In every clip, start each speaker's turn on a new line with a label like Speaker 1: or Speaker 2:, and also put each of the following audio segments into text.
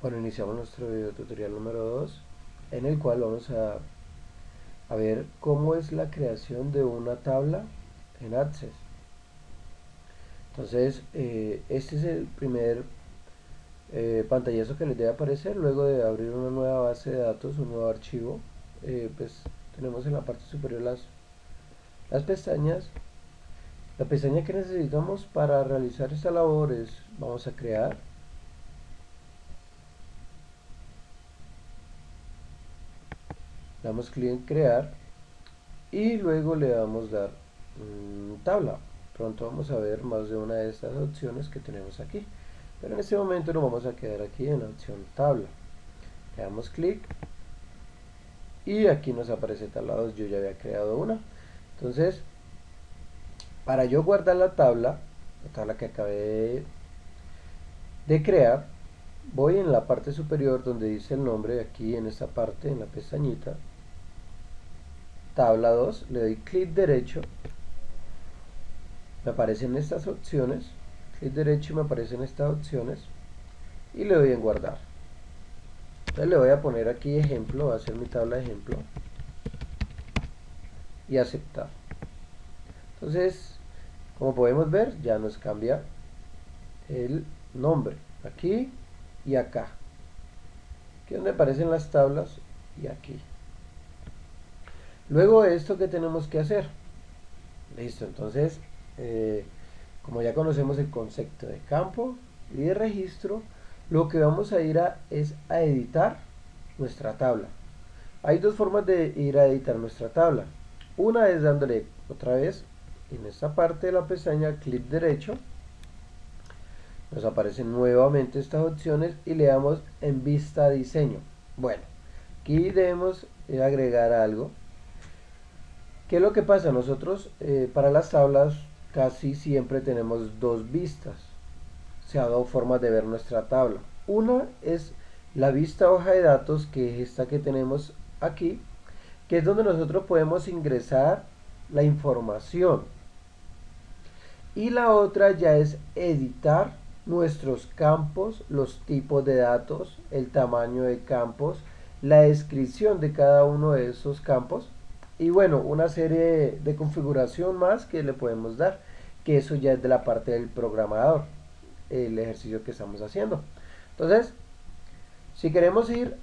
Speaker 1: Bueno, iniciamos nuestro video tutorial número 2, en el cual vamos a ver cómo es la creación de una tabla en Access. Entonces, este es el primer pantallazo que les debe aparecer luego de abrir una nueva base de datos, un nuevo archivo. Pues tenemos en la parte superior las pestañas. La pestaña que necesitamos para realizar esta labor es, vamos a crear. Damos clic en crear y luego le damos dar tabla. Pronto vamos a ver más de una de estas opciones que tenemos aquí, pero en este momento nos vamos a quedar aquí en la opción tabla. Le damos clic y aquí nos aparece tablados. Yo ya había creado una. Entonces, para yo guardar la tabla que acabé de crear, voy en la parte superior donde dice el nombre, aquí en esta parte, en la pestañita tabla 2, le doy clic derecho, me aparecen estas opciones, clic derecho y me aparecen estas opciones y le doy en guardar. Entonces le voy a poner aquí ejemplo, va a ser mi tabla de ejemplo y aceptar. Entonces, como podemos ver, ya nos cambia el nombre aquí y acá, aquí es donde aparecen las tablas y aquí. Luego esto, ¿qué tenemos que hacer? Listo, entonces como ya conocemos el concepto de campo y de registro, lo que vamos a ir es a editar nuestra tabla. Hay dos formas de ir a editar nuestra tabla. Una es dándole otra vez en esta parte de la pestaña clic derecho, nos aparecen nuevamente estas opciones y le damos en vista diseño. Bueno, aquí debemos agregar algo. ¿Qué es lo que pasa? Nosotros para las tablas casi siempre tenemos dos vistas. Se ha dado formas de ver nuestra tabla. Una es la vista hoja de datos, que es esta que tenemos aquí, que es donde nosotros podemos ingresar la información. Y la otra ya es editar nuestros campos, los tipos de datos, el tamaño de campos, la descripción de cada uno de esos campos y bueno, una serie de configuración más que le podemos dar, que eso ya es de la parte del programador, el ejercicio que estamos haciendo. Entonces, si queremos ir,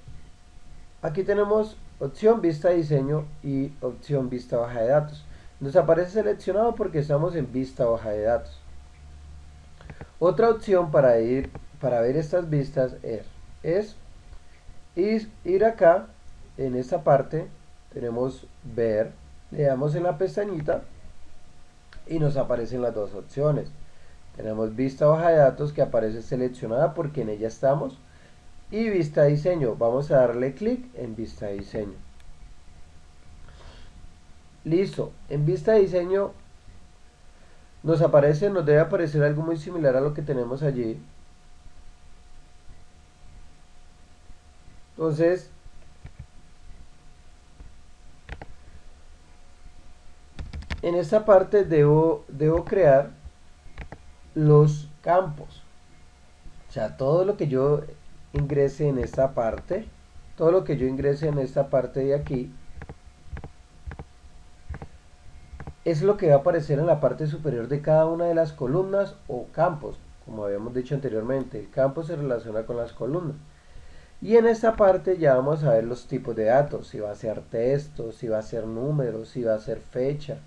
Speaker 1: aquí tenemos opción vista diseño y opción vista hoja de datos. Nos aparece seleccionado porque estamos en vista hoja de datos. Otra opción para ver estas vistas es ir acá en esta parte, tenemos ver, le damos en la pestañita y nos aparecen las dos opciones. Tenemos vista hoja de datos, que aparece seleccionada porque en ella estamos, y vista diseño. Vamos a darle clic en vista diseño. Listo, en vista diseño nos debe aparecer algo muy similar a lo que tenemos allí. Entonces, en esta parte debo crear los campos. O sea, todo lo que yo ingrese en esta parte, todo lo que yo ingrese en esta parte de aquí, es lo que va a aparecer en la parte superior de cada una de las columnas o campos. Como habíamos dicho anteriormente, el campo se relaciona con las columnas. Y en esta parte ya vamos a ver los tipos de datos, si va a ser texto, si va a ser números, si va a ser fecha,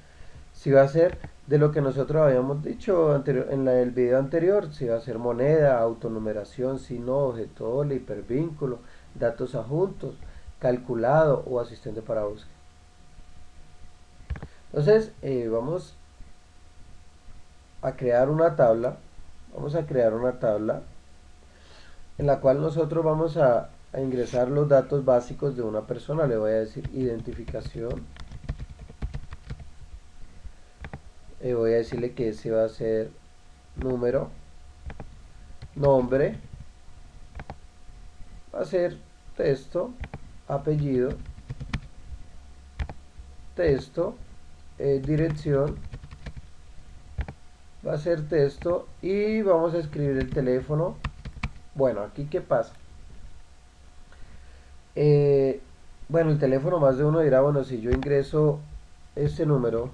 Speaker 1: si va a ser de lo que nosotros habíamos dicho en el video anterior, si va a ser moneda, autonumeración, signo, objeto doble, hipervínculo, datos adjuntos, calculado o asistente para búsqueda. Entonces vamos a crear una tabla, en la cual nosotros vamos a ingresar los datos básicos de una persona. Le voy a decir identificación, voy a decirle que ese va a ser número, nombre, va a ser texto, apellido, texto, dirección, va a ser texto y vamos a escribir el teléfono. Bueno, aquí qué pasa. Eh, bueno, el teléfono más de uno dirá, bueno, si yo ingreso este número,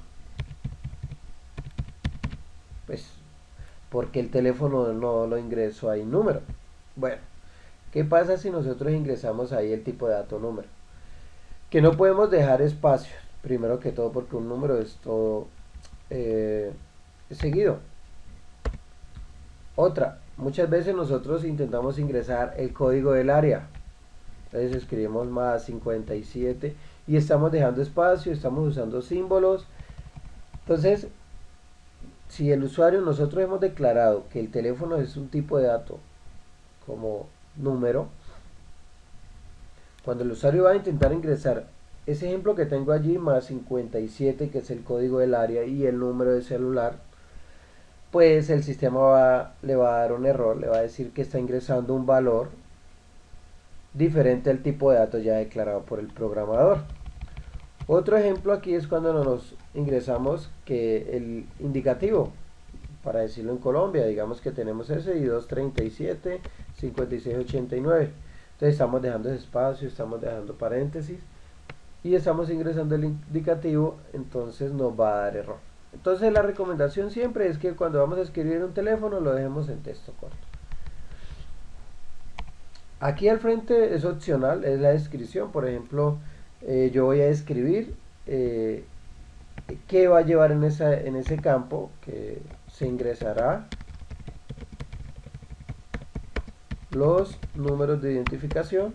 Speaker 1: pues, porque el teléfono no lo ingreso ahí número. Bueno, ¿qué pasa si nosotros ingresamos ahí el tipo de dato número? Que no podemos dejar espacios, primero que todo porque un número es todo eh, seguido. Otra, muchas veces nosotros intentamos ingresar el código del área. Entonces escribimos más 57 y estamos dejando espacio, estamos usando símbolos. Entonces, si el usuario, nosotros hemos declarado que el teléfono es un tipo de dato como número, cuando el usuario va a intentar ingresar ese ejemplo que tengo allí, más 57, que es el código del área, y el número de celular, pues el sistema le va a dar un error, le va a decir que está ingresando un valor diferente al tipo de datos ya declarado por el programador. Otro ejemplo aquí es cuando nos ingresamos que el indicativo, para decirlo en Colombia, digamos que tenemos ese y 237 5689. Entonces estamos dejando ese espacio, estamos dejando paréntesis y estamos ingresando el indicativo, entonces nos va a dar error. Entonces la recomendación siempre es que cuando vamos a escribir un teléfono lo dejemos en texto corto. Aquí al frente es opcional, es la descripción. Por ejemplo, yo voy a escribir qué va a llevar en ese campo, que se ingresará los números de identificación.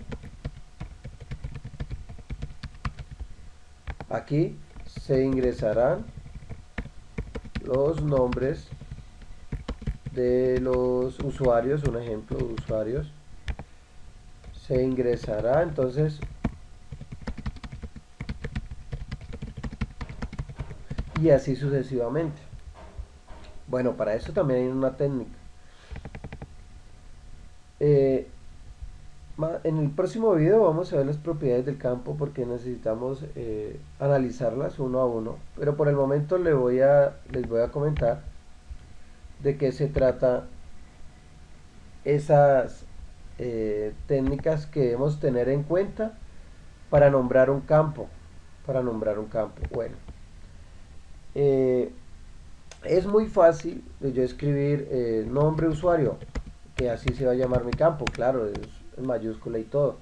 Speaker 1: Aquí se ingresarán los nombres de los usuarios, un ejemplo de usuarios. Se ingresará entonces y así sucesivamente. Bueno, para eso también hay una técnica. Eh, en el próximo video vamos a ver las propiedades del campo porque necesitamos analizarlas uno a uno. Pero por el momento les voy a comentar de qué se trata esas técnicas que debemos tener en cuenta para nombrar un campo. Para nombrar un campo. Bueno, eh, es muy fácil de yo escribir nombre usuario, que así se va a llamar mi campo, claro, es en mayúscula y todo.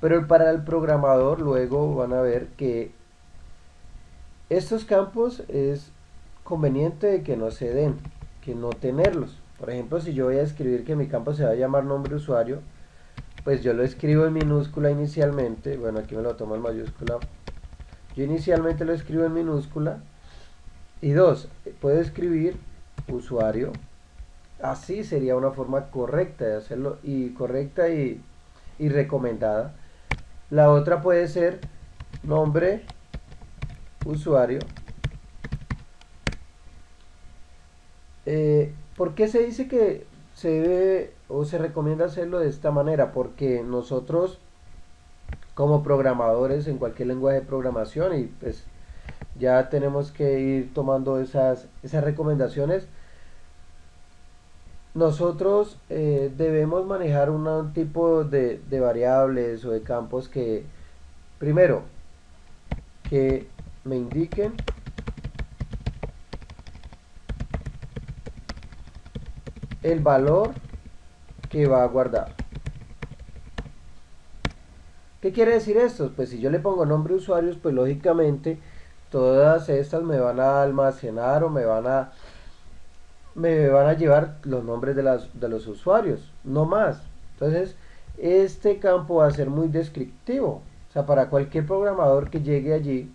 Speaker 1: Pero para el programador luego van a ver que estos campos es conveniente de que no se den, que no tenerlos. Por ejemplo, si yo voy a escribir que mi campo se va a llamar nombre usuario, pues yo lo escribo en minúscula inicialmente. Bueno, aquí me lo tomo en mayúscula. Yo inicialmente lo escribo en minúscula. Y dos, puedo escribir usuario. Así sería una forma correcta de hacerlo y correcta y recomendada. La otra puede ser nombre usuario. ¿Por qué se dice que se debe o se recomienda hacerlo de esta manera? Porque nosotros como programadores en cualquier lenguaje de programación y pues ya tenemos que ir tomando esas recomendaciones. Nosotros debemos manejar un tipo de variables o de campos que, primero, que me indiquen el valor que va a guardar. ¿Qué quiere decir esto? Pues si yo le pongo nombre de usuarios, pues lógicamente todas estas me van a almacenar o me van a llevar los nombres de los usuarios, no más. Entonces, este campo va a ser muy descriptivo. O sea, para cualquier programador que llegue allí,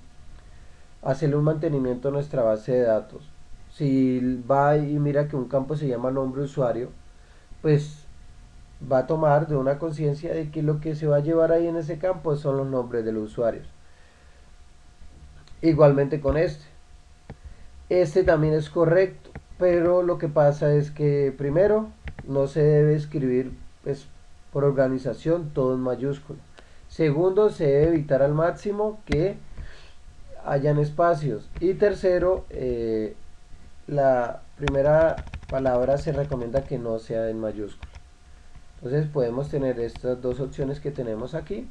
Speaker 1: hacerle un mantenimiento a nuestra base de datos. Si va y mira que un campo se llama nombre usuario, pues va a tomar de una conciencia de que lo que se va a llevar ahí en ese campo son los nombres de los usuarios. Igualmente con este. Este también es correcto, pero lo que pasa es que primero no se debe escribir pues, por organización todo en mayúscula. Segundo, se debe evitar al máximo que hayan espacios. Y tercero, la primera palabra se recomienda que no sea en mayúscula. Entonces podemos tener estas dos opciones que tenemos aquí.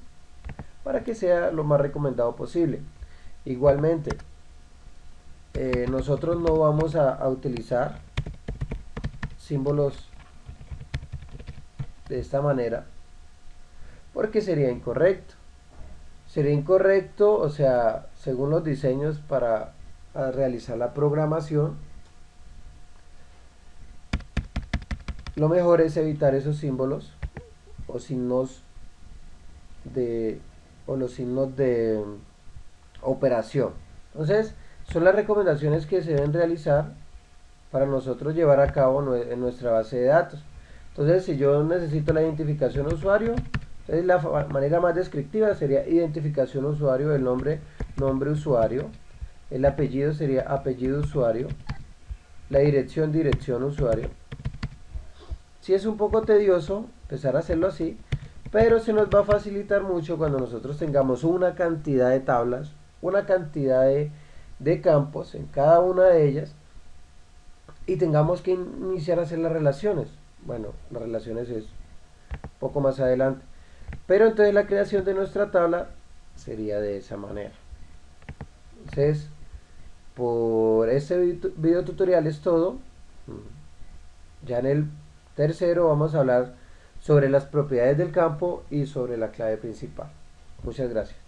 Speaker 1: para que sea lo más recomendado posible. Igualmente, nosotros no vamos a utilizar símbolos de esta manera porque sería incorrecto. Sería incorrecto, o sea, según los diseños para realizar la programación, lo mejor es evitar esos símbolos o signos de o los signos de operación. Entonces, son las recomendaciones que se deben realizar para nosotros llevar a cabo en nuestra base de datos. Entonces, si yo necesito la identificación usuario, entonces la manera más descriptiva sería identificación usuario, el nombre, nombre usuario, el apellido sería apellido usuario, la dirección, dirección usuario. Sí es un poco tedioso empezar a hacerlo así, pero se nos va a facilitar mucho cuando nosotros tengamos una cantidad de tablas, una cantidad de campos en cada una de ellas y tengamos que iniciar a hacer las relaciones. Bueno, las relaciones es poco más adelante. Pero entonces la creación de nuestra tabla sería de esa manera. Entonces, por este video tutorial es todo. Ya en el tercero vamos a hablar sobre las propiedades del campo y sobre la clave principal. Muchas gracias.